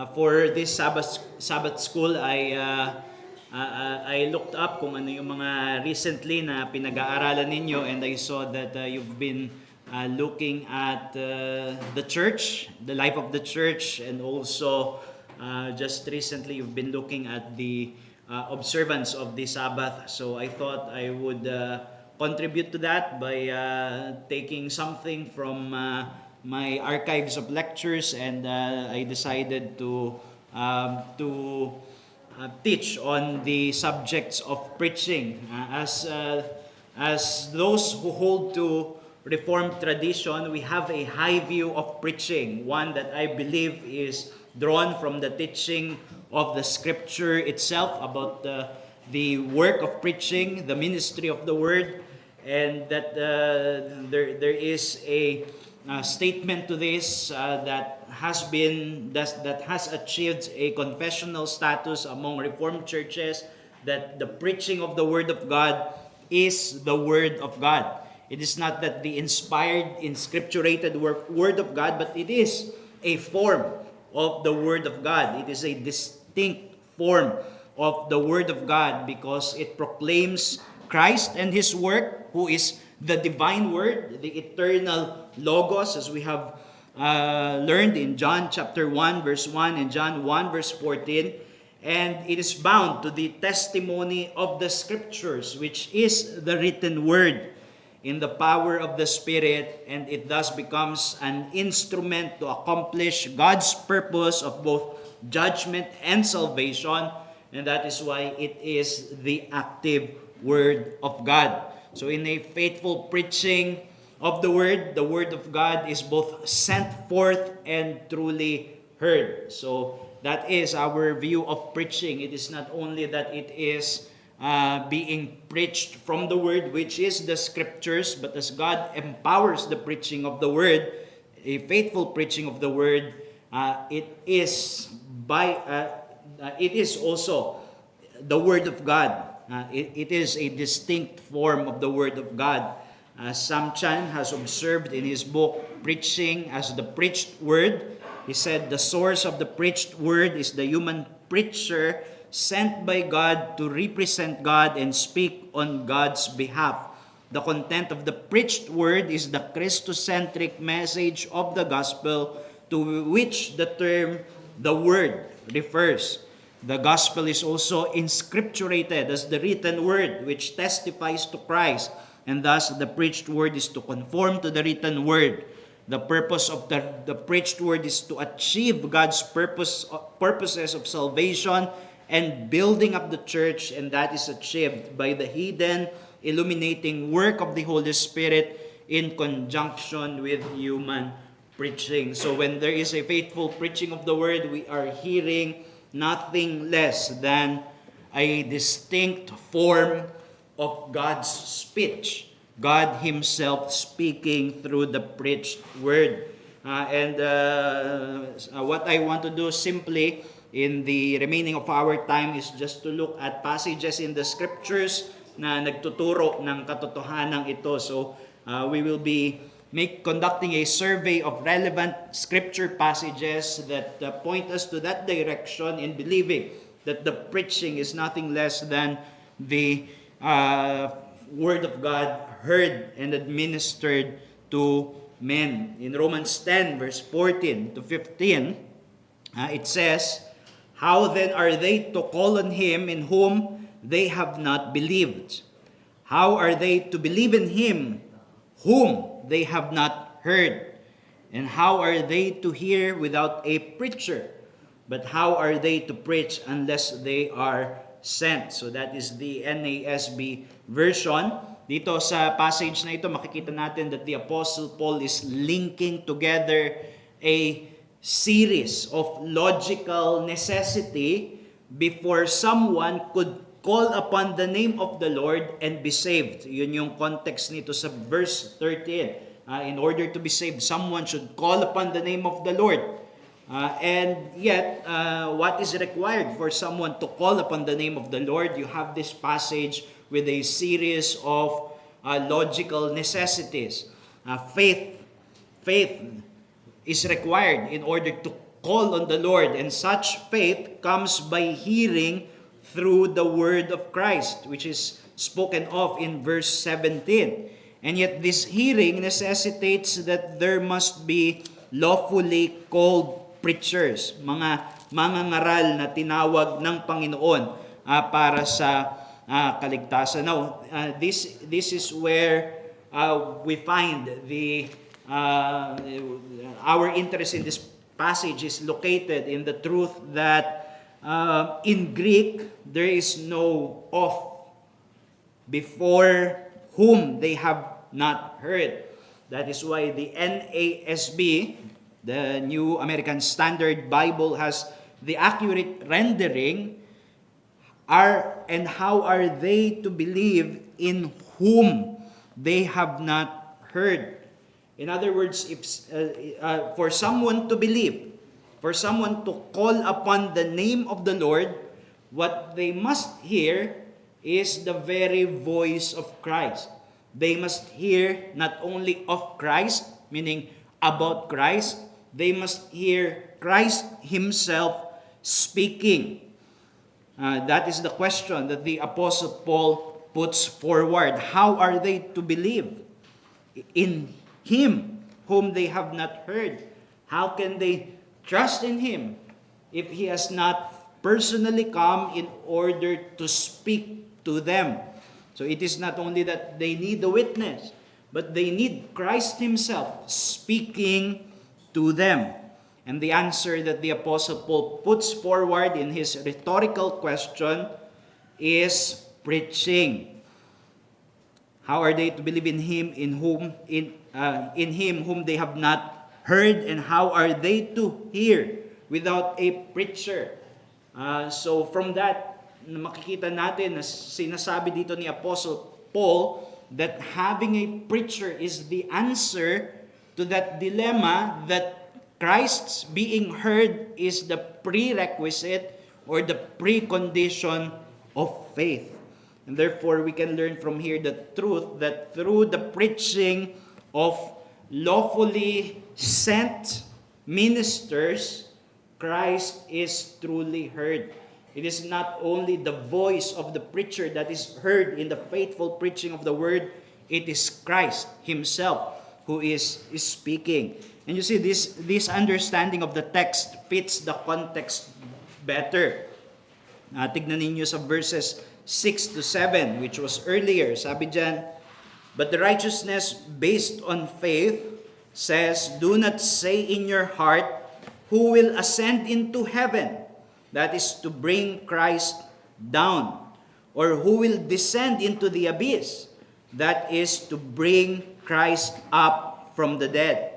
For this Sabbath school, I looked up kung ano yung mga recently na pinag-aaralan ninyo, and I saw that you've been looking at the church, the life of the church, and also just recently you've been looking at the observance of the Sabbath. So I thought I would contribute to that by taking something from my archives of lectures, and I decided to teach on the subjects of preaching. As those who hold to Reformed tradition, we have a high view of preaching, one that I believe is drawn from the teaching of the Scripture itself about the work of preaching, the ministry of the Word, and that there is a statement to this that has achieved a confessional status among Reformed churches, that the preaching of the Word of God is the Word of God. It is not that the inspired, inscripturated Word of God, but it is a form of the Word of God. It is a distinct form of the Word of God because it proclaims Christ and His work, who is the divine Word, the eternal Logos, as we have learned in John chapter 1 verse 1 and John 1 verse 14. And it is bound to the testimony of the Scriptures, which is the written Word, in the power of the Spirit, and it thus becomes an instrument to accomplish God's purpose of both judgment and salvation, and that is why it is the active Word of God. So in a faithful preaching of the Word of God is both sent forth and truly heard. So that is our view of preaching. It is not only that it is being preached from the Word, which is the Scriptures, but as God empowers the preaching of the Word, a faithful preaching of the Word, it is also the Word of God. It is a distinct form of the Word of God. Sam Chan has observed in his book, Preaching as the Preached Word, he said, the source of the preached Word is the human preacher sent by God to represent God and speak on God's behalf. The content of the preached Word is the Christocentric message of the gospel to which the term the Word refers. The gospel is also inscripturated as the written Word, which testifies to Christ, and thus the preached Word is to conform to the written Word. The purpose of the preached Word is to achieve God's purposes of salvation and building up the church, and that is achieved by the hidden, illuminating work of the Holy Spirit in conjunction with human preaching. So when there is a faithful preaching of the Word, we are hearing nothing less than a distinct form of God's speech. God Himself speaking through the preached Word. What I want to do simply in the remaining of our time is just to look at passages in the Scriptures na nagtuturo ng katotohanan ito. So we will be conducting a survey of relevant Scripture passages that point us to that direction in believing that the preaching is nothing less than the Word of God heard and administered to men. In Romans 10 verse 14 to 15, it says, "How then are they to call on Him in whom they have not believed? How are they to believe in Him whom they have not heard? And how are they to hear without a preacher? But how are they to preach unless they are sent?" So that is the NASB version. Dito sa passage na ito, makikita natin that the Apostle Paul is linking together a series of logical necessity before someone could call upon the name of the Lord and be saved. Yun yung context nito sa verse 13. In order to be saved, someone should call upon the name of the Lord. And yet, what is required for someone to call upon the name of the Lord? You have this passage with a series of logical necessities. Faith is required in order to call on the Lord, and such faith comes by hearing through the word of Christ, which is spoken of in verse 17. And yet this hearing necessitates that there must be lawfully called preachers, mga mangangaral na tinawag ng Panginoon para sa kaligtasan. Now, this is where we find our interest in this passage is located in the truth that in Greek there is no of before whom they have not heard. That is why the NASB, the New American Standard Bible, has the accurate rendering and how are they to believe in whom they have not heard. In other words, if for someone to believe, for someone to call upon the name of the Lord, what they must hear is the very voice of Christ. They must hear not only of Christ, meaning about Christ, they must hear Christ himself speaking. That is the question that the Apostle Paul puts forward. How are they to believe in him whom they have not heard? How can they trust in him if he has not personally come in order to speak to them? So it is not only that they need a witness, but they need Christ himself speaking to them. And the answer that the Apostle Paul puts forward in his rhetorical question is preaching. How are they to believe in him in him whom they have not heard, and how are they to hear without a preacher? So from that, makikita natin na sinasabi dito ni Apostle Paul that having a preacher is the answer to that dilemma, that Christ's being heard is the prerequisite or the precondition of faith. And therefore, we can learn from here the truth that through the preaching of lawfully sent ministers, Christ is truly heard. It is not only the voice of the preacher that is heard in the faithful preaching of the word, it is Christ himself who is speaking. And you see, this understanding of the text fits the context better. Tignan ninyo sa verses 6 to 7, which was earlier. Sabi dyan, but the righteousness based on faith says, do not say in your heart, who will ascend into heaven? That is to bring Christ down. Or who will descend into the abyss? That is to bring Christ up from the dead.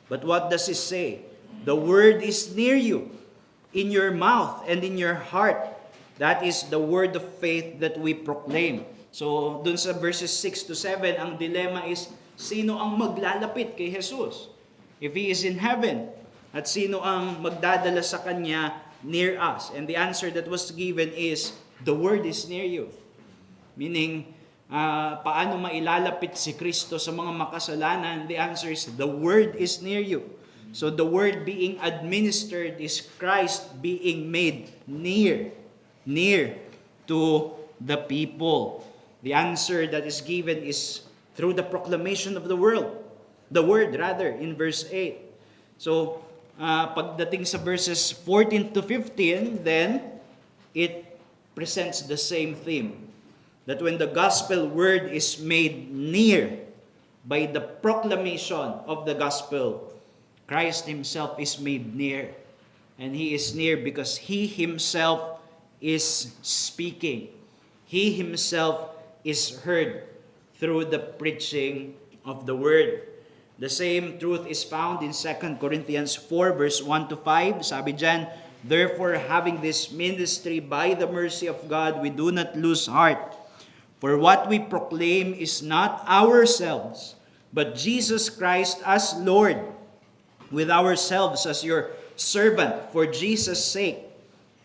But what does it say? The word is near you, in your mouth and in your heart. That is the word of faith that we proclaim. So, dun sa verses 6 to 7, ang dilemma is, sino ang maglalapit kay Jesus? If He is in heaven, at sino ang magdadala sa Kanya near us? And the answer that was given is, the word is near you. Meaning, paano mailalapit si Kristo sa mga makasalanan? The answer is, the word is near you. So the word being administered is Christ being made near to the people. The answer that is given is through the proclamation of the word, in verse 8. So, pagdating sa verses 14 to 15, then, it presents the same theme. That when the gospel word is made near by the proclamation of the gospel, Christ himself is made near. And he is near because he himself is speaking. He himself is heard through the preaching of the word. The same truth is found in 2 Corinthians 4 verse 1 to 5. Sabi dyan, therefore, having this ministry by the mercy of God, we do not lose heart. For what we proclaim is not ourselves, but Jesus Christ as Lord, with ourselves as your servant for Jesus' sake.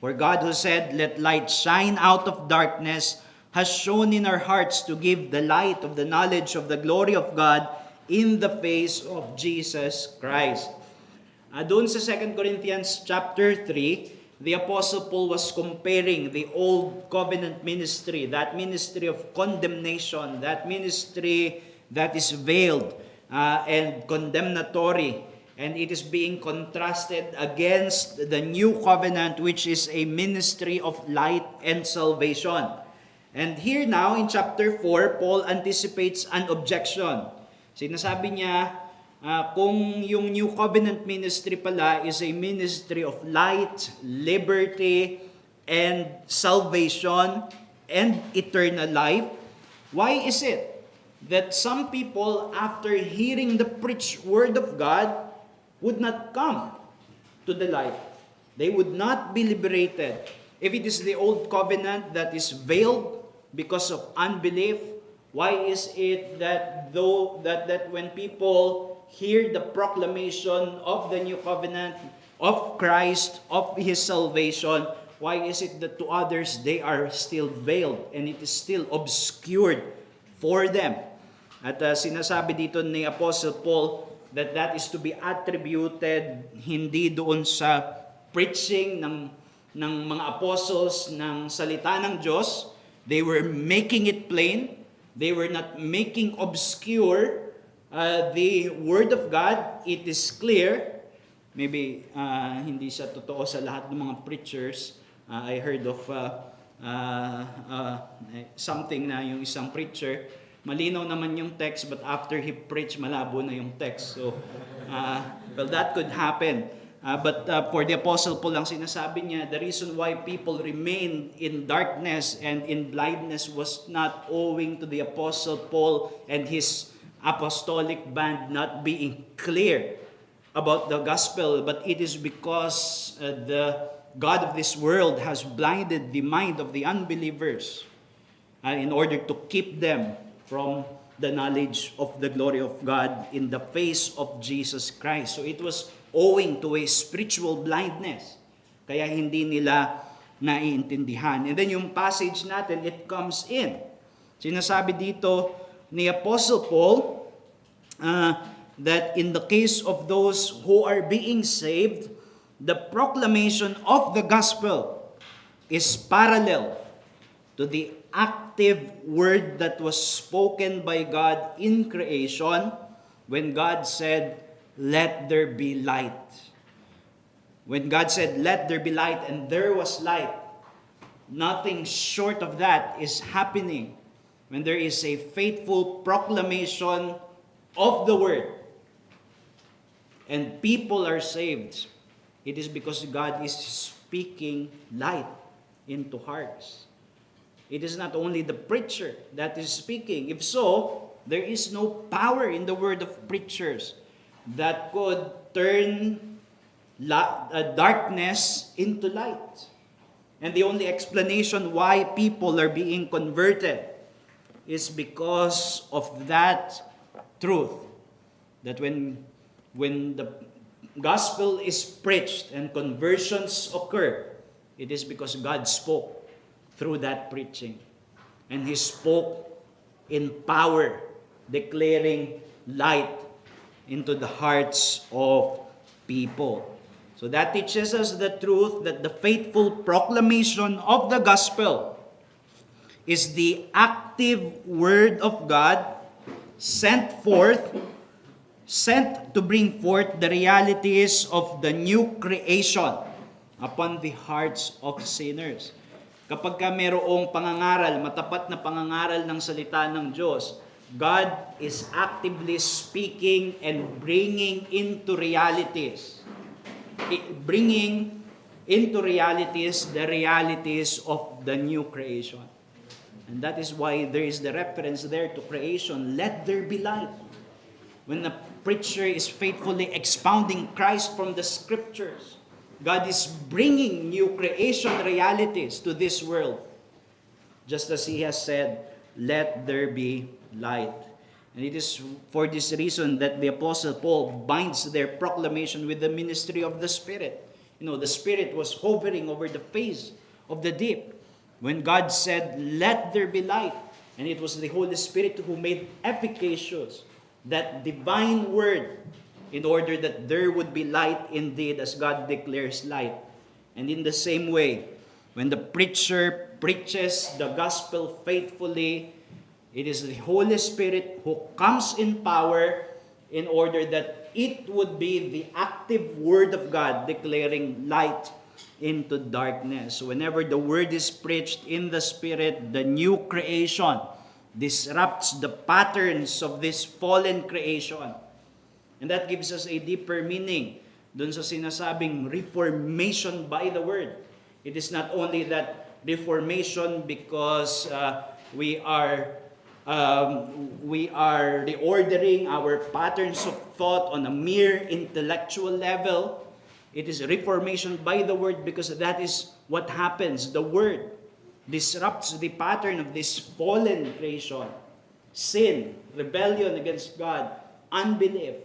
For God who said, let light shine out of darkness, has shown in our hearts to give the light of the knowledge of the glory of God in the face of Jesus Christ. Doon sa 2 Corinthians chapter 3, the Apostle Paul was comparing the old covenant ministry, that ministry of condemnation, that ministry that is veiled and condemnatory, and it is being contrasted against the new covenant, which is a ministry of light and salvation. And here now in chapter 4, Paul anticipates an objection. Sinasabi niya, kung yung new covenant ministry pala is a ministry of light, liberty, and salvation, and eternal life, why is it that some people, after hearing the preached word of God, would not come to the light? They would not be liberated. If it is the old covenant that is veiled because of unbelief, why is it that when people hear the proclamation of the new covenant, of Christ, of His salvation, why is it that to others they are still veiled and it is still obscured for them? At sinasabi dito ni Apostle Paul that is to be attributed hindi doon sa preaching ng mga apostles ng salita ng Diyos. They were making it plain. They were not making obscure the Word of God. It is clear. Maybe hindi siya totoo sa lahat ng mga preachers. I heard of something na yung isang preacher, malinaw naman yung text, but after he preached, malabo na yung text. So, well, that could happen. But for the Apostle Paul, ang sinasabi niya, the reason why people remain in darkness and in blindness was not owing to the Apostle Paul and his apostolic band not being clear about the gospel, but it is because the God of this world has blinded the mind of the unbelievers in order to keep them from the knowledge of the glory of God in the face of Jesus Christ. So it was owing to a spiritual blindness. Kaya hindi nila naiintindihan. And then yung passage natin, it comes in. Sinasabi dito ni Apostle Paul that in the case of those who are being saved, the proclamation of the gospel is parallel to the active word that was spoken by God in creation when God said, "Let there be light." When God said, "Let there be light," and there was light, nothing short of that is happening when there is a faithful proclamation of the word and people are saved. It is because God is speaking light into hearts. It is not only the preacher that is speaking. If so, there is no power in the word of preachers that could turn darkness into light. And the only explanation why people are being converted is because of that truth. That when the gospel is preached and conversions occur, it is because God spoke through that preaching. And He spoke in power, declaring light into the hearts of people. So that teaches us the truth that the faithful proclamation of the gospel is the active word of God sent to bring forth the realities of the new creation upon the hearts of sinners. Kapag ka mayroong pangangaral, matapat na pangangaral ng salita ng Diyos, God is actively speaking and bringing into realities the realities of the new creation. And that is why there is the reference there to creation. Let there be light. When the preacher is faithfully expounding Christ from the scriptures, God is bringing new creation realities to this world. Just as He has said, let there be light. And it is for this reason that the Apostle Paul binds their proclamation with the ministry of the Spirit. You know, the Spirit was hovering over the face of the deep when God said, let there be light. And it was the Holy Spirit who made efficacious that divine word in order that there would be light indeed as God declares light. And in the same way, when the preacher preaches the gospel faithfully, it is the Holy Spirit who comes in power in order that it would be the active Word of God declaring light into darkness. So whenever the Word is preached in the Spirit, the new creation disrupts the patterns of this fallen creation. And that gives us a deeper meaning dun sa sinasabing reformation by the Word. It is not only that reformation because we are reordering our patterns of thought on a mere intellectual level. It is reformation by the Word because that is what happens. The Word disrupts the pattern of this fallen creation. Sin, rebellion against God, unbelief.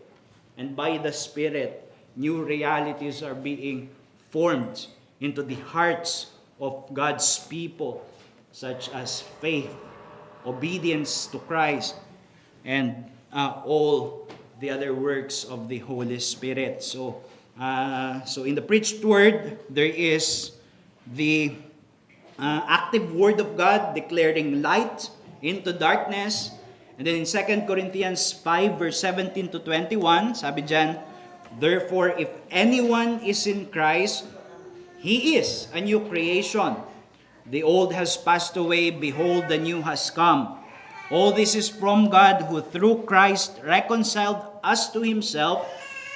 And by the Spirit, new realities are being formed into the hearts of God's people, such as faith, obedience to Christ, and all the other works of the Holy Spirit. So in the preached word, there is the active word of God declaring light into darkness. And then in 2 Corinthians 5 verse 17 to 21, sabi dyan, therefore, if anyone is in Christ, he is a new creation. The old has passed away, behold, the new has come. All this is from God, who through Christ reconciled us to himself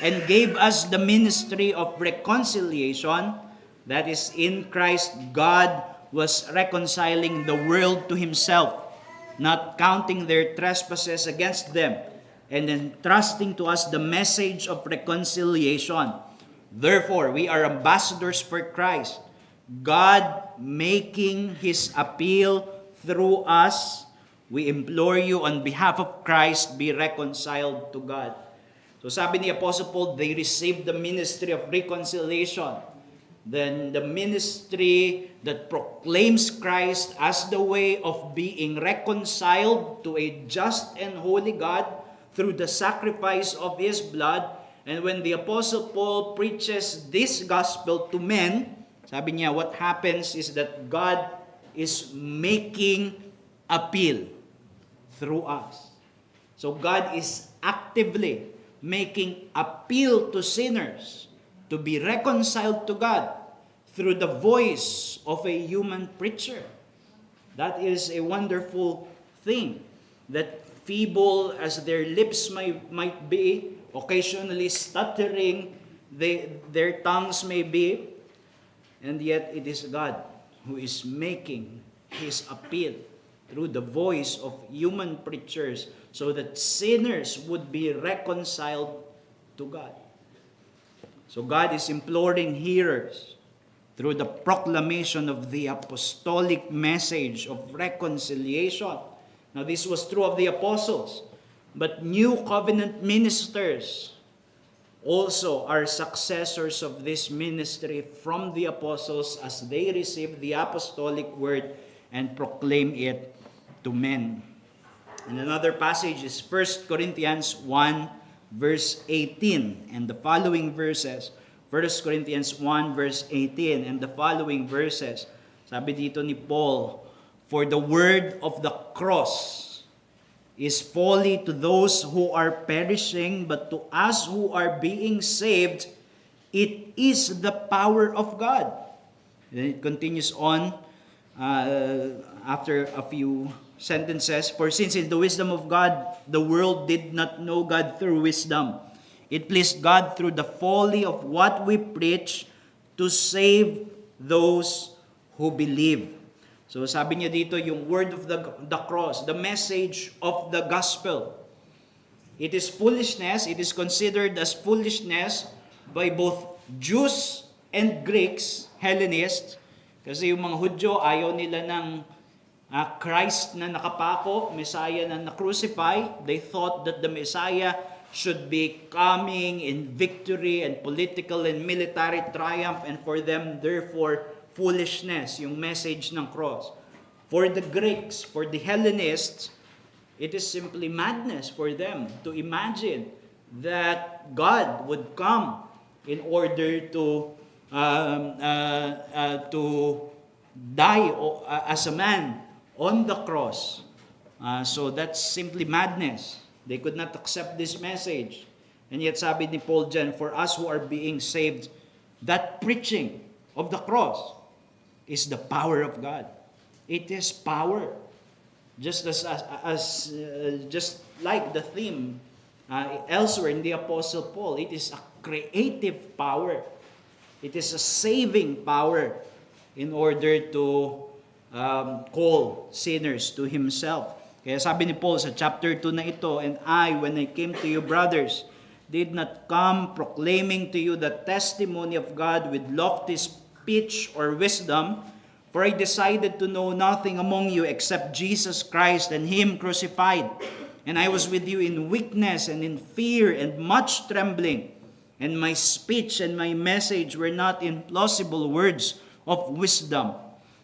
and gave us the ministry of reconciliation. That is, in Christ, God was reconciling the world to himself, not counting their trespasses against them, and entrusting to us the message of reconciliation. Therefore, we are ambassadors for Christ, God making his appeal through us. We implore you on behalf of Christ, be reconciled to God. So sabi ni Apostle Paul, they received the ministry of reconciliation. Then the ministry that proclaims Christ as the way of being reconciled to a just and holy God through the sacrifice of his blood. And when the Apostle Paul preaches this gospel to men, sabi niya, what happens is that God is making appeal through us. So God is actively making appeal to sinners to be reconciled to God through the voice of a human preacher. That is a wonderful thing, that feeble as their lips might be, occasionally stuttering their tongues may be, and yet it is God who is making his appeal through the voice of human preachers so that sinners would be reconciled to God. So God is imploring hearers through the proclamation of the apostolic message of reconciliation. Now this was true of the apostles, but new covenant ministers also are successors of this ministry from the apostles as they receive the apostolic word and proclaim it to men. And another passage is 1 Corinthians 1 verse 18 and the following verses. 1 Corinthians 1 verse 18 and the following verses. Sabi dito ni Paul, for the word of the cross is folly to those who are perishing, but to us who are being saved, it is the power of God. Then it continues on after a few sentences. For since in the wisdom of God, the world did not know God through wisdom, it pleased God through the folly of what we preach to save those who believe. So sabi niya dito, yung word of the cross, the message of the gospel. It is foolishness, it is considered as foolishness by both Jews and Greeks, Hellenists, kasi yung mga Hudyo ayaw nila ng Christ na nakapako, Messiah na na-crucify. They thought that the Messiah should be coming in victory and political and military triumph, and for them, therefore, foolishness, yung message ng cross. For the Greeks, for the Hellenists, it is simply madness for them to imagine that God would come in order to die as a man on the cross. So that's simply madness. They could not accept this message. And yet sabi ni Paul dyan, for us who are being saved, that preaching of the cross is the power of God. It is power. Just just like the theme elsewhere in the Apostle Paul, it is a creative power. It is a saving power in order to call sinners to Himself. Kaya sabi ni Paul sa chapter 2 na ito, and I, when I came to you, brothers, did not come proclaiming to you the testimony of God with lofty speech or wisdom, for I decided to know nothing among you except Jesus Christ and Him crucified. And I was with you in weakness and in fear and much trembling. And my speech and my message were not in plausible words of wisdom,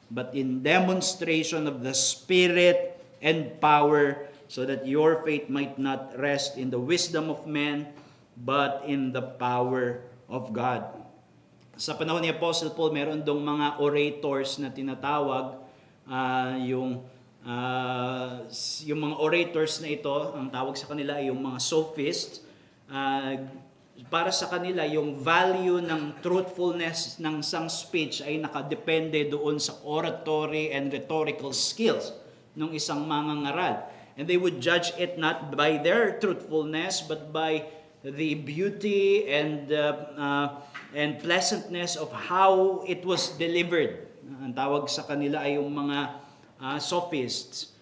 but in demonstration of the Spirit and power, so that your faith might not rest in the wisdom of men, but in the power of God. Sa panahon ni Apostle Paul, meron dong mga orators na tinatawag, yung mga orators na ito, ang tawag sa kanila ay yung mga sophists. Para sa kanila, yung value ng truthfulness ng isang speech ay nakadepende doon sa oratory and rhetorical skills ng isang mangangaral. And they would judge it not by their truthfulness, but by the beauty and pleasantness of how it was delivered. Ang tawag sa kanila ay yung mga sophists.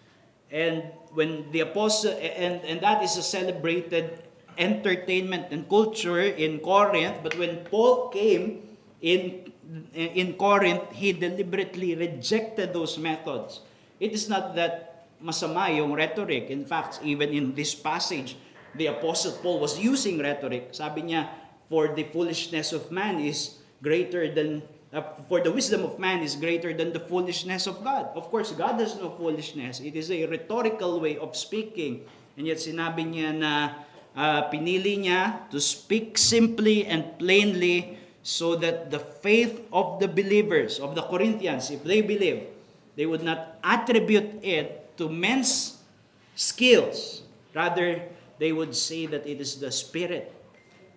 And when the apostle, and that is a celebrated entertainment and culture in Corinth, but when Paul came in Corinth, he deliberately rejected those methods. It is not that masama yung rhetoric. In fact, even in this passage, the Apostle Paul was using rhetoric. Sabi niya, for the foolishness of man is greater than, for the wisdom of man is greater than the foolishness of God. Of course, God has no foolishness. It is a rhetorical way of speaking. And yet sinabi niya na pinili niya to speak simply and plainly so that the faith of the believers, of the Corinthians, if they believe, they would not attribute it to men's skills. Rather, they would say that it is the Spirit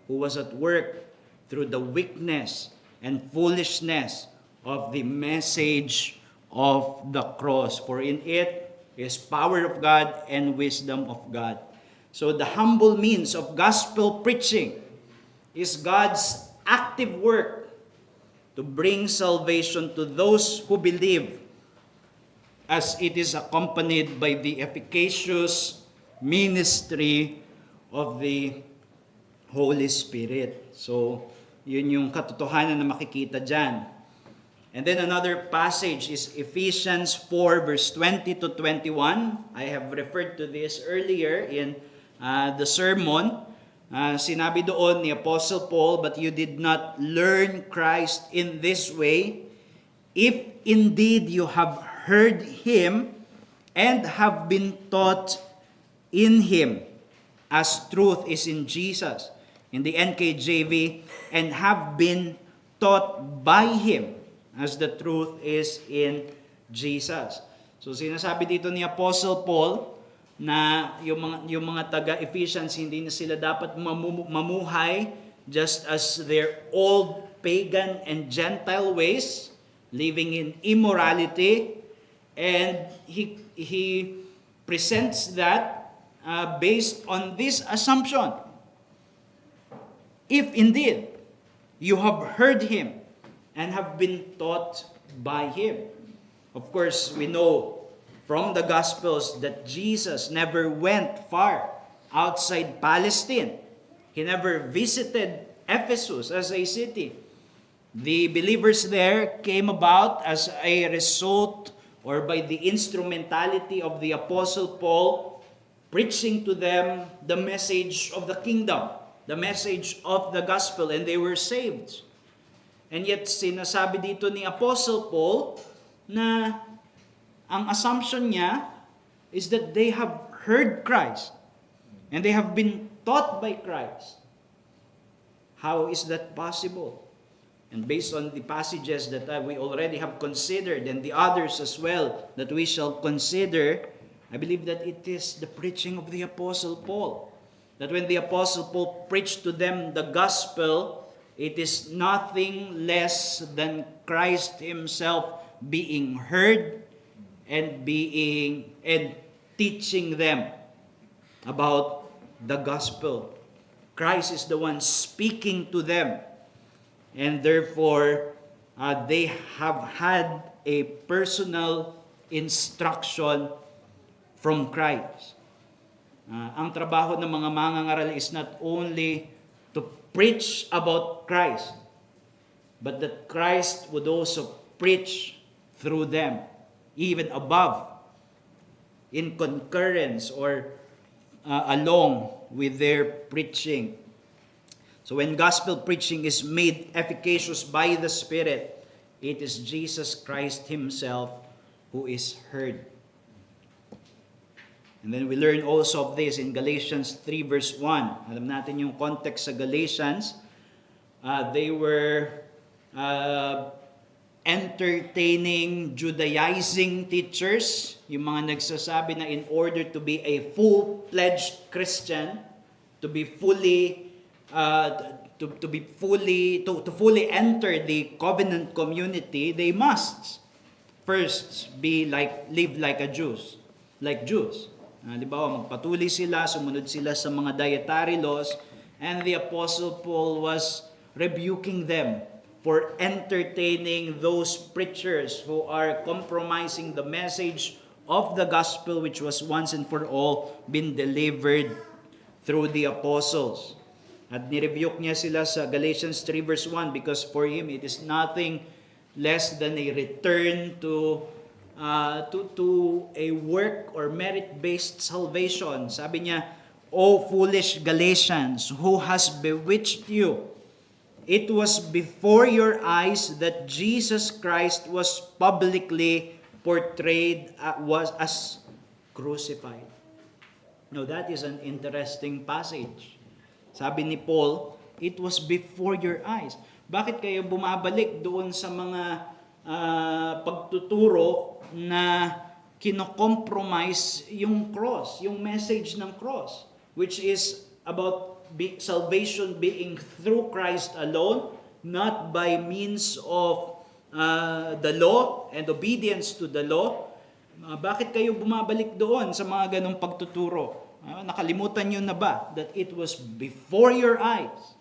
who was at work through the weakness and foolishness of the message of the cross. For in it is power of God and wisdom of God. So the humble means of gospel preaching is God's active work to bring salvation to those who believe, as it is accompanied by the efficacious ministry of the Holy Spirit. So, yun yung katotohanan na makikita dyan. And then another passage is Ephesians 4 verse 20 to 21. I have referred to this earlier in the sermon. Sinabi doon ni Apostle Paul, but you did not learn Christ in this way, if indeed you have heard Him and have been taught in Him, as truth is in Jesus, in the NKJV, and have been taught by Him, as the truth is in Jesus. So sinasabi dito ni Apostle Paul na yung mga taga-Ephesians, hindi na sila dapat mamuhay just as their old pagan and Gentile ways, living in immorality. And he presents that based on this assumption. If indeed you have heard Him and have been taught by Him. Of course, we know from the Gospels that Jesus never went far outside Palestine. He never visited Ephesus as a city. The believers there came about as a result or by the instrumentality of the Apostle Paul preaching to them the message of the kingdom, the message of the gospel, and they were saved. And yet, sinasabi dito ni Apostle Paul na ang assumption niya is that they have heard Christ and they have been taught by Christ. How is that possible? And based on the passages that we already have considered and the others as well that we shall consider, I believe that it is the preaching of the Apostle Paul. That when the Apostle Paul preached to them the gospel, it is nothing less than Christ himself being heard and teaching them about the gospel. Christ is the one speaking to them. And therefore, they have had a personal instruction from Christ. Ang trabaho ng mga mangangaral is not only to preach about Christ, but that Christ would also preach through them, even above, in concurrence or along with their preaching. So when gospel preaching is made efficacious by the Spirit, it is Jesus Christ himself who is heard. And then we learn also of this in Galatians 3 verse 1. Alam natin yung context sa Galatians. They were entertaining, Judaizing teachers, yung mga nagsasabi na in order to be a full-fledged Christian, to fully enter the covenant community, they must first live like Jews. Halimbawa, magpatuloy sila, sumunod sila sa mga dietary laws, and the Apostle Paul was rebuking them for entertaining those preachers who are compromising the message of the gospel which was once and for all been delivered through the apostles. At nirebuke niya sila sa Galatians 3 verse 1 because for him it is nothing less than a return to a work or merit-based salvation. Sabi niya, "O foolish Galatians, who has bewitched you? It was before your eyes that Jesus Christ was publicly portrayed as crucified." Now that is an interesting passage. Sabi ni Paul, it was before your eyes. Bakit kayo bumabalik doon sa mga pagtuturo na kino-compromise yung cross, yung message ng cross, which is about salvation being through Christ alone, not by means of the law and obedience to the law? Bakit kayo bumabalik doon sa mga ganong pagtuturo? Nakalimutan nyo na ba that it was before your eyes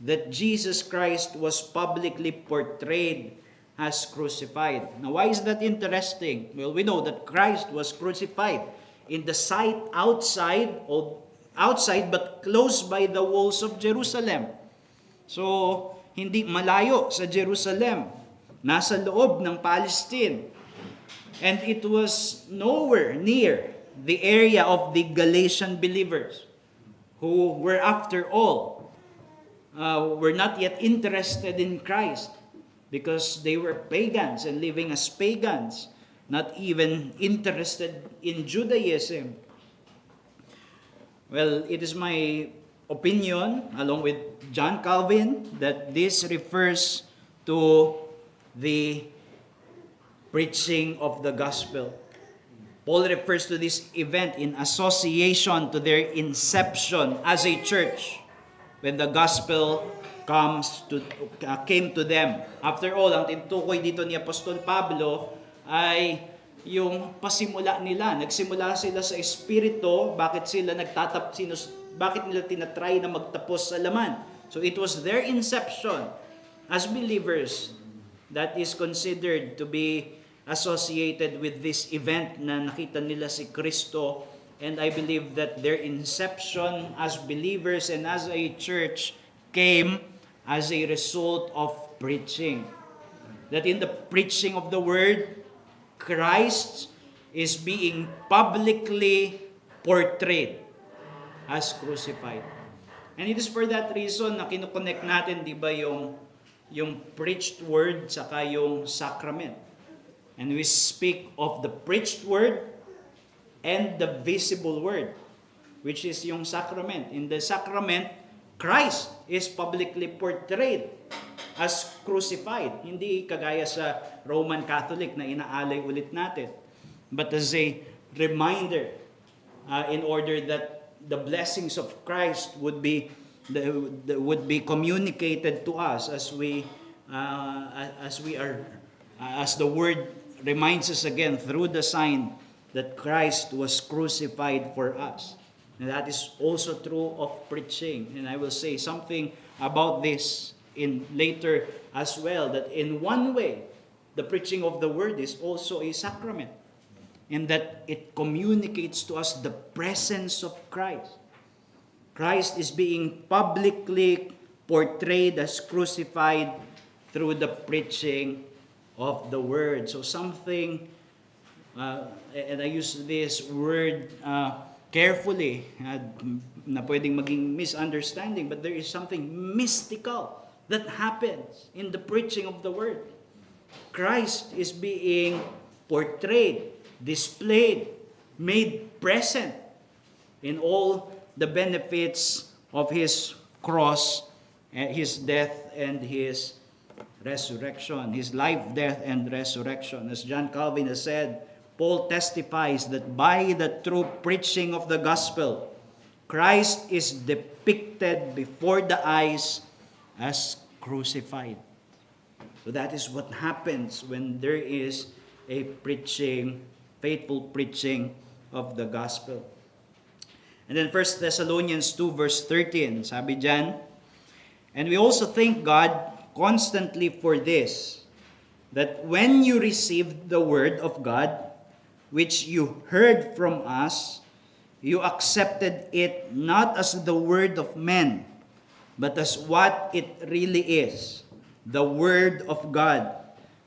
that Jesus Christ was publicly portrayed as crucified? Now, why is that interesting? Well, we know that Christ was crucified in the sight outside but close by the walls of Jerusalem. So, hindi malayo sa Jerusalem. Nasa loob ng Palestine. And it was nowhere near the area of the Galatian believers who were after all were not yet interested in Christ because they were pagans and living as pagans, not even interested in Judaism. Well, it is my opinion, along with John Calvin, that this refers to the preaching of the gospel. Paul refers to this event in association to their inception as a church when the gospel came to them. After all, ang tinutukoy dito ni Apostol Pablo ay yung pasimula nila. Nagsimula sila sa espiritu, bakit nila tinatry na magtapos sa laman? So it was their inception as believers that is considered to be associated with this event na nakita nila si Kristo. And I believe that their inception as believers and as a church came as a result of preaching. That in the preaching of the word, Christ is being publicly portrayed as crucified. And it is for that reason na kinoconnect natin, di ba, yung preached word saka yung sacrament. And we speak of the preached word and the visible word. which is yung sacrament. In the sacrament, Christ is publicly portrayed as crucified. Hindi kagaya sa Roman Catholic na inaalay ulit natin, but as a reminder in order that the blessings of Christ would be communicated to us as the word reminds us again through the sign that Christ was crucified for us. And that is also true of preaching. And I will say something about this in later as well, that in one way, the preaching of the word is also a sacrament, in that it communicates to us the presence of Christ. Christ is being publicly portrayed as crucified through the preaching of the word. So something, and I use this word carefully, na pwedeng maging misunderstanding, but there is something mystical that happens in the preaching of the word. Christ is being portrayed, displayed, made present in all the benefits of his cross, his death, and his resurrection, his life, death, and resurrection. As John Calvin has said, Paul testifies that by the true preaching of the gospel, Christ is depicted before the eyes as crucified. So that is what happens when there is a preaching, faithful preaching of the gospel. And then 1 Thessalonians 2 verse 13, sabi dyan, and we also thank God constantly for this, that when you received the word of God, which you heard from us, you accepted it not as the word of men, but as what it really is, the word of God,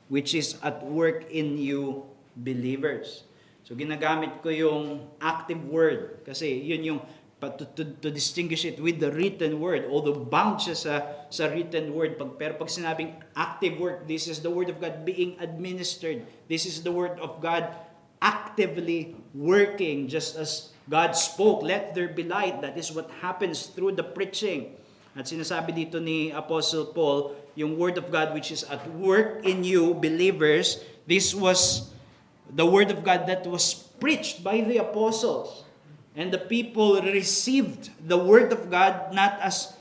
which is at work in you believers. So ginagamit ko yung active word kasi yun yung to distinguish it with the written word, although bound siya sa written word. Pero pag sinabing active word, this is the word of God being administered. This is the word of God actively working, just as God spoke, let there be light. That is what happens through the preaching. At sinasabi dito ni Apostle Paul, yung word of God which is at work in you believers, this was the word of God that was preached by the apostles. And the people received the word of God not as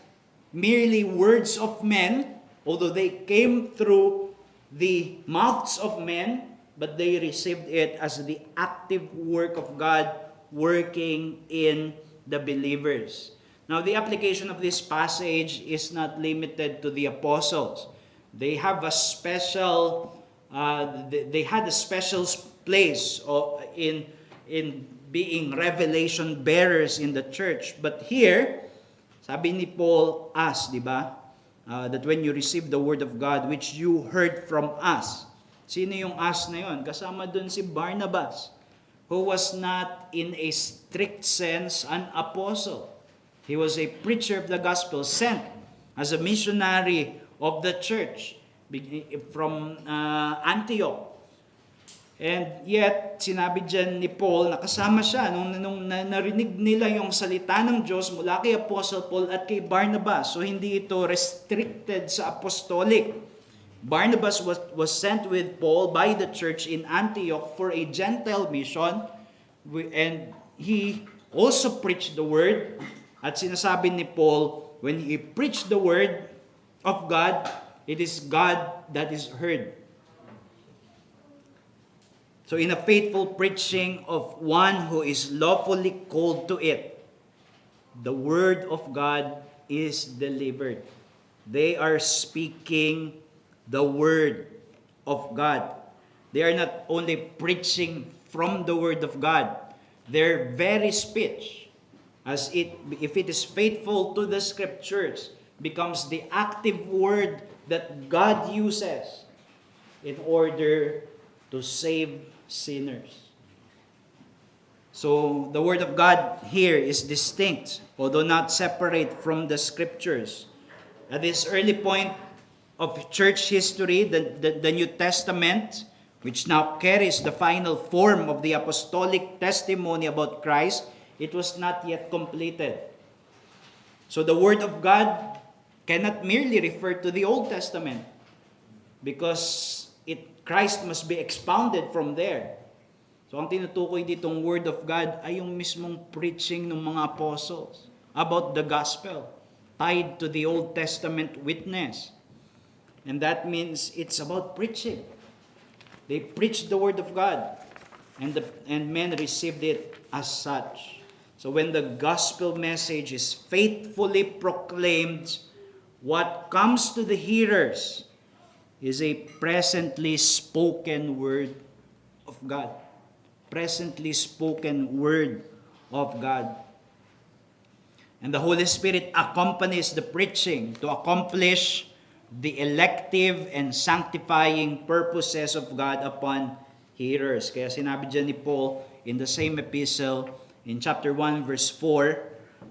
merely words of men, although they came through the mouths of men, but they received it as the active work of God working in the believers. Now, the application of this passage is not limited to the apostles. They have a special, they had a special place in being revelation bearers in the church. But here, sabi ni Paul, us, di ba? That when you receive the word of God, which you heard from us. Sino yung us na yun? Kasama dun si Barnabas, who was not in a strict sense an apostle. He was a preacher of the gospel, sent as a missionary of the church from Antioch. And yet, sinabi dyan ni Paul na kasama siya nung narinig nila yung salita ng Diyos mula kay Apostle Paul at kay Barnabas. So hindi ito restricted sa apostolic. Barnabas was sent with Paul by the church in Antioch for a Gentile mission, and he also preached the word. At sinasabi ni Paul, when he preached the word of God, it is God that is heard. So in a faithful preaching of one who is lawfully called to it, the word of God is delivered. They are speaking the word of God. They are not only preaching from the word of God. Their very speech, if it is faithful to the scriptures, becomes the active word that God uses in order to save sinners. So the word of God here is distinct, although not separate from the scriptures. At this early point of church history, the New Testament, which now carries the final form of the apostolic testimony about Christ, It was not yet completed. So the Word of God cannot merely refer to the Old Testament because Christ must be expounded from there. So ang tinutukoy ditong Word of God ay yung mismong preaching ng mga apostles about the gospel, tied to the Old Testament witness. And that means it's about preaching. They preached the Word of God, and men received it as such. So when the gospel message is faithfully proclaimed, what comes to the hearers is a presently spoken word of God. Presently spoken word of God. And the Holy Spirit accompanies the preaching to accomplish the elective and sanctifying purposes of God upon hearers. Kaya sinabi dyan ni Paul in the same epistle, in chapter 1, verse 4,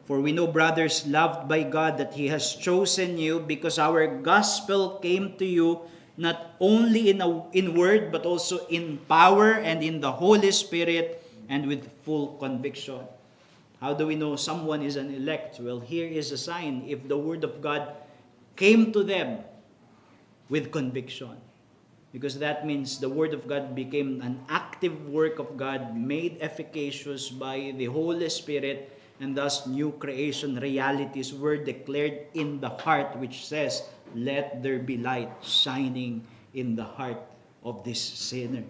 "For we know, brothers, loved by God, that He has chosen you because our gospel came to you not only in word, but also in power and in the Holy Spirit and with full conviction." How do we know someone is an elect? Well, here is a sign. If the Word of God came to them with conviction. Because that means the Word of God became an active work of God made efficacious by the Holy Spirit, and thus new creation realities were declared in the heart, which says, "Let there be light shining in the heart of this sinner."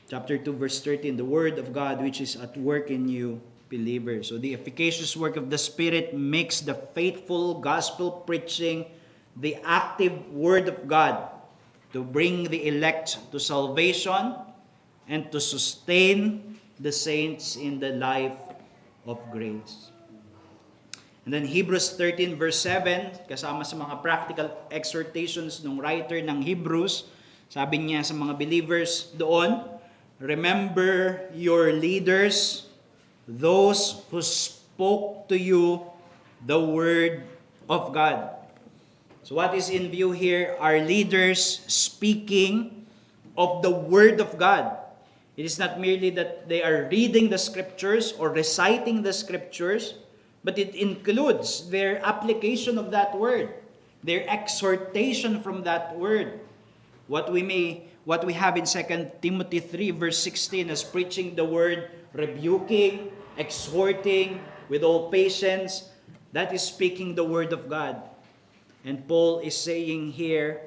Chapter 2, verse 13, "The Word of God which is at work in you, believers." So the efficacious work of the Spirit makes the faithful gospel preaching the active Word of God to bring the elect to salvation and to sustain the saints in the life of grace. And then Hebrews 13 verse 7, kasama sa mga practical exhortations ng writer ng Hebrews, sabi niya sa mga believers doon, "Remember your leaders, those who spoke to you the word of God." So what is in view here are leaders speaking of the Word of God. It is not merely that they are reading the Scriptures or reciting the Scriptures, but it includes their application of that Word, their exhortation from that Word. What we have in 2 Timothy 3 verse 16 as preaching the Word, rebuking, exhorting with all patience, that is speaking the Word of God. And Paul is saying here,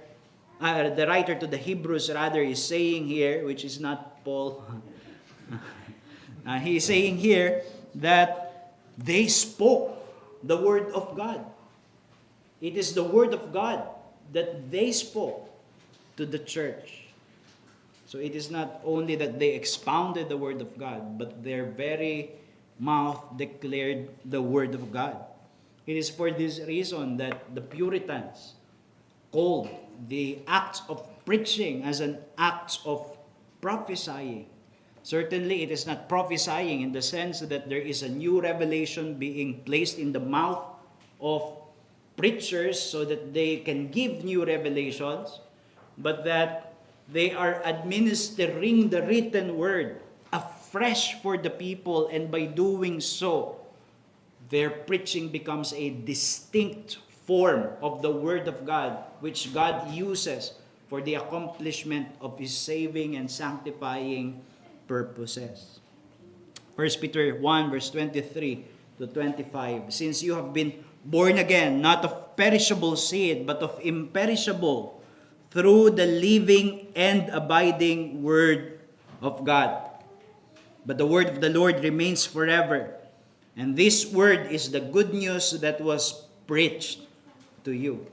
the writer to the Hebrews rather is saying here, which is not Paul, he is saying here that they spoke the Word of God. It is the Word of God that they spoke to the church. So it is not only that they expounded the Word of God, but their very mouth declared the Word of God. It is for this reason that the Puritans called the act of preaching as an act of prophesying. Certainly, it is not prophesying in the sense that there is a new revelation being placed in the mouth of preachers so that they can give new revelations, but that they are administering the written word afresh for the people, and by doing so, their preaching becomes a distinct form of the Word of God, which God uses for the accomplishment of His saving and sanctifying purposes. 1 Peter 1 verse 23 to 25, "Since you have been born again, not of perishable seed, but of imperishable, through the living and abiding Word of God. But the word of the Lord remains forever. And this word is the good news that was preached to you."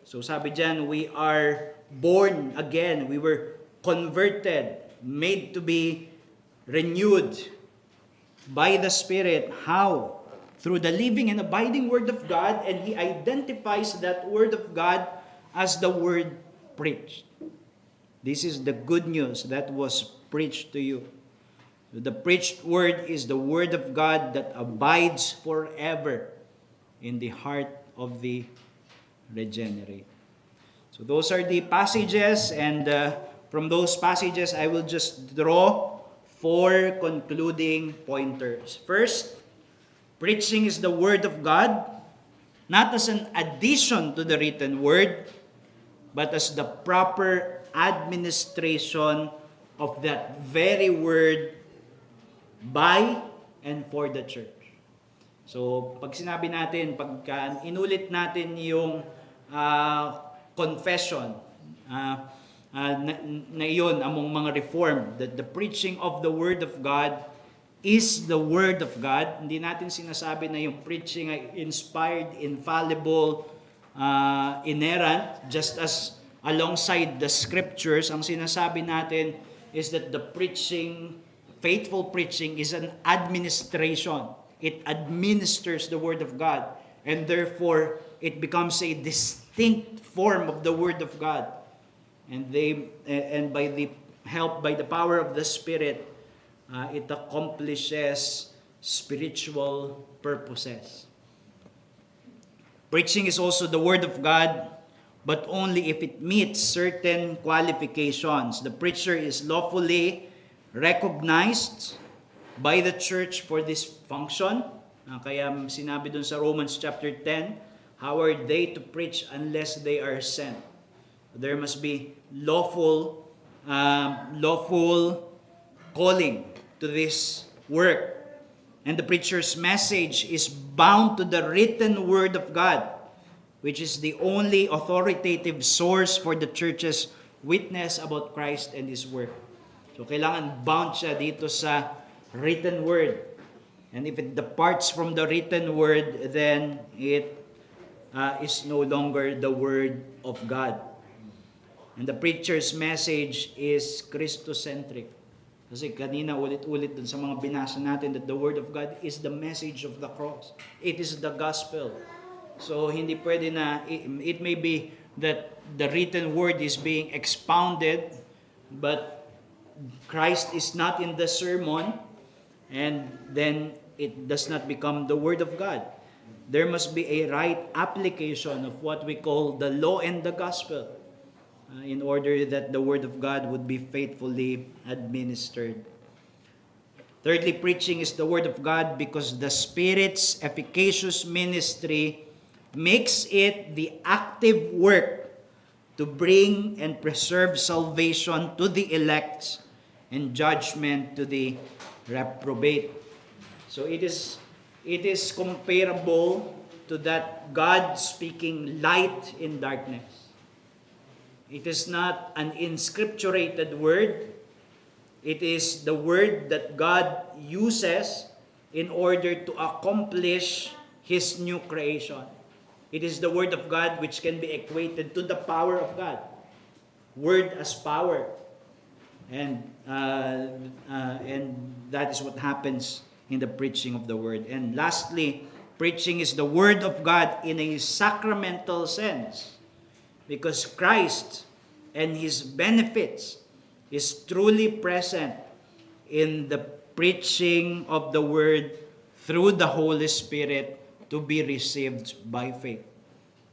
So sabi dyan, we are born again. We were converted, made to be renewed by the Spirit. How? Through the living and abiding Word of God, and he identifies that Word of God as the word preached. This is the good news that was preached to you. The preached word is the Word of God that abides forever in the heart of the regenerate. So those are the passages, and from those passages I will just draw 4 concluding pointers. First, preaching is the Word of God, not as an addition to the written Word, but as the proper administration of that very Word by and for the church. So, pag sinabi natin, pagka inulit natin yung confession na iyon among mga Reformed, that the preaching of the Word of God is the Word of God. Hindi natin sinasabi na yung preaching ay inspired, infallible, inerrant, just as alongside the Scriptures. Ang sinasabi natin is that the preaching, faithful preaching, is an administration. It administers the Word of God, and therefore it becomes a distinct form of the Word of God. And by the power of the Spirit, it accomplishes spiritual purposes. Preaching is also the Word of God, but only if it meets certain qualifications. The preacher is lawfully recognized by the church for this function. Kaya sinabi dun sa Romans chapter 10, how are they to preach unless they are sent? There must be lawful calling to this work. And the preacher's message is bound to the written Word of God, which is the only authoritative source for the church's witness about Christ and His work. So kailangan bound siya dito sa written Word. And if it departs from the written Word, then it is no longer the Word of God. And the preacher's message is Christocentric. Kasi kanina ulit-ulit dun sa mga binasa natin that the Word of God is the message of the cross. It is the gospel. So hindi pwede na, it may be that the written Word is being expounded, but Christ is not in the sermon, and then it does not become the Word of God. There must be a right application of what we call the law and the gospel in order that the Word of God would be faithfully administered. Thirdly, preaching is the Word of God because the Spirit's efficacious ministry makes it the active work to bring and preserve salvation to the elect and judgment to the reprobate. So it is comparable to that God speaking light in darkness. It is not an inscripturated word. It is the word that God uses in order to accomplish His new creation. It is the Word of God which can be equated to the power of God. Word as power. And that is what happens in the preaching of the Word. And lastly, preaching is the Word of God in a sacramental sense. Because Christ and His benefits is truly present in the preaching of the Word through the Holy Spirit to be received by faith.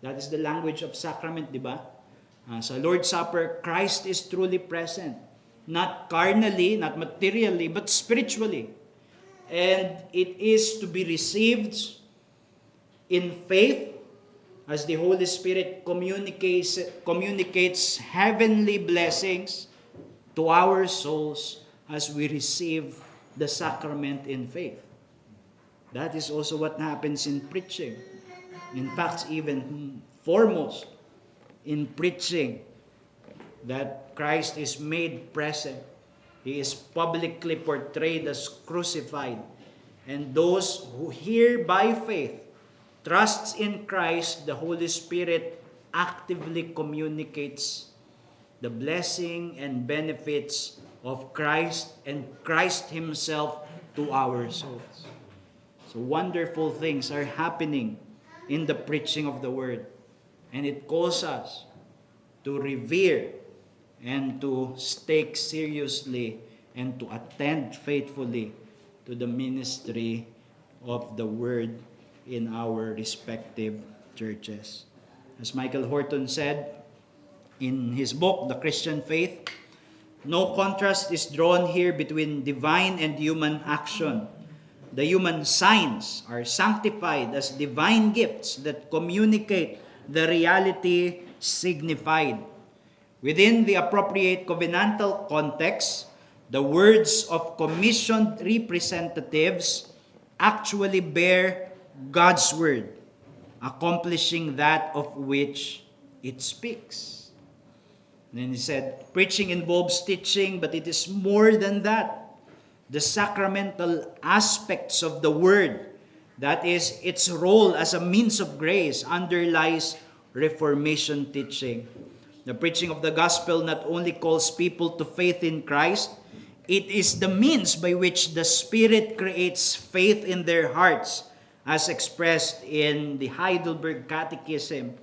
That is the language of sacrament, di ba? Sa Lord's Supper, Christ is truly present. Not carnally, not materially, but spiritually. And it is to be received in faith as the Holy Spirit communicates heavenly blessings to our souls as we receive the sacrament in faith. That is also what happens in preaching. In fact, even foremost in preaching, that Christ is made present. He is publicly portrayed as crucified. And those who hear by faith, trusts in Christ, the Holy Spirit actively communicates the blessing and benefits of Christ and Christ Himself to our souls. So wonderful things are happening in the preaching of the Word. And it calls us to revere and to take seriously and to attend faithfully to the ministry of the Word in our respective churches. As Michael Horton said in his book, The Christian Faith, No contrast is drawn here between divine and human action. The human signs are sanctified as divine gifts that communicate the reality signified. Within the appropriate covenantal context, the words of commissioned representatives actually bear God's word, accomplishing that of which it speaks. And then he said, preaching involves teaching, but it is more than that. The sacramental aspects of the word, that is, its role as a means of grace, underlies Reformation teaching. The preaching of the gospel not only calls people to faith in Christ, it is the means by which the Spirit creates faith in their hearts, as expressed in the Heidelberg Catechism.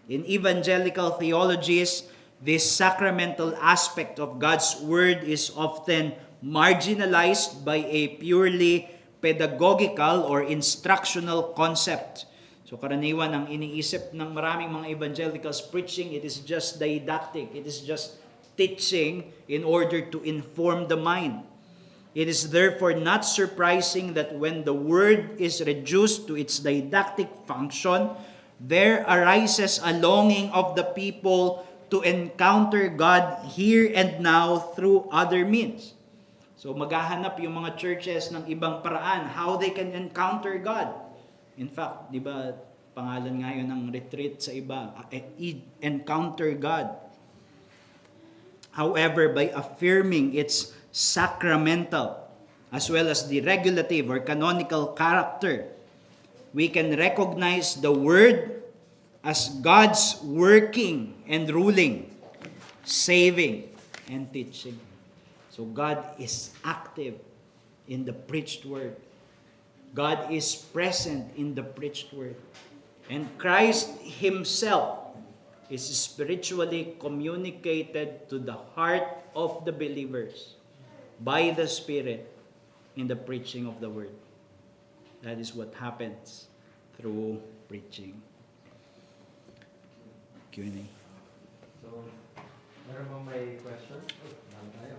In evangelical theologies, this sacramental aspect of God's Word is often marginalized by a purely pedagogical or instructional concept. So karaniwan ang iniisip ng maraming mga evangelicals preaching, it is just didactic, it is just teaching in order to inform the mind. It is therefore not surprising that when the word is reduced to its didactic function, there arises a longing of the people to encounter God here and now through other means. So maghahanap yung mga churches ng ibang paraan how they can encounter God. In fact, di ba, pangalan nga yun ng retreat sa iba, encounter God. However, by affirming its sacramental as well as the regulative or canonical character, we can recognize the Word as God's working and ruling, saving and teaching. So God is active in the preached Word. God is present in the preached Word. And Christ Himself is spiritually communicated to the heart of the believers by the Spirit in the preaching of the Word. That is what happens through preaching. Q&A. So, meron bang may question? Meron tayo.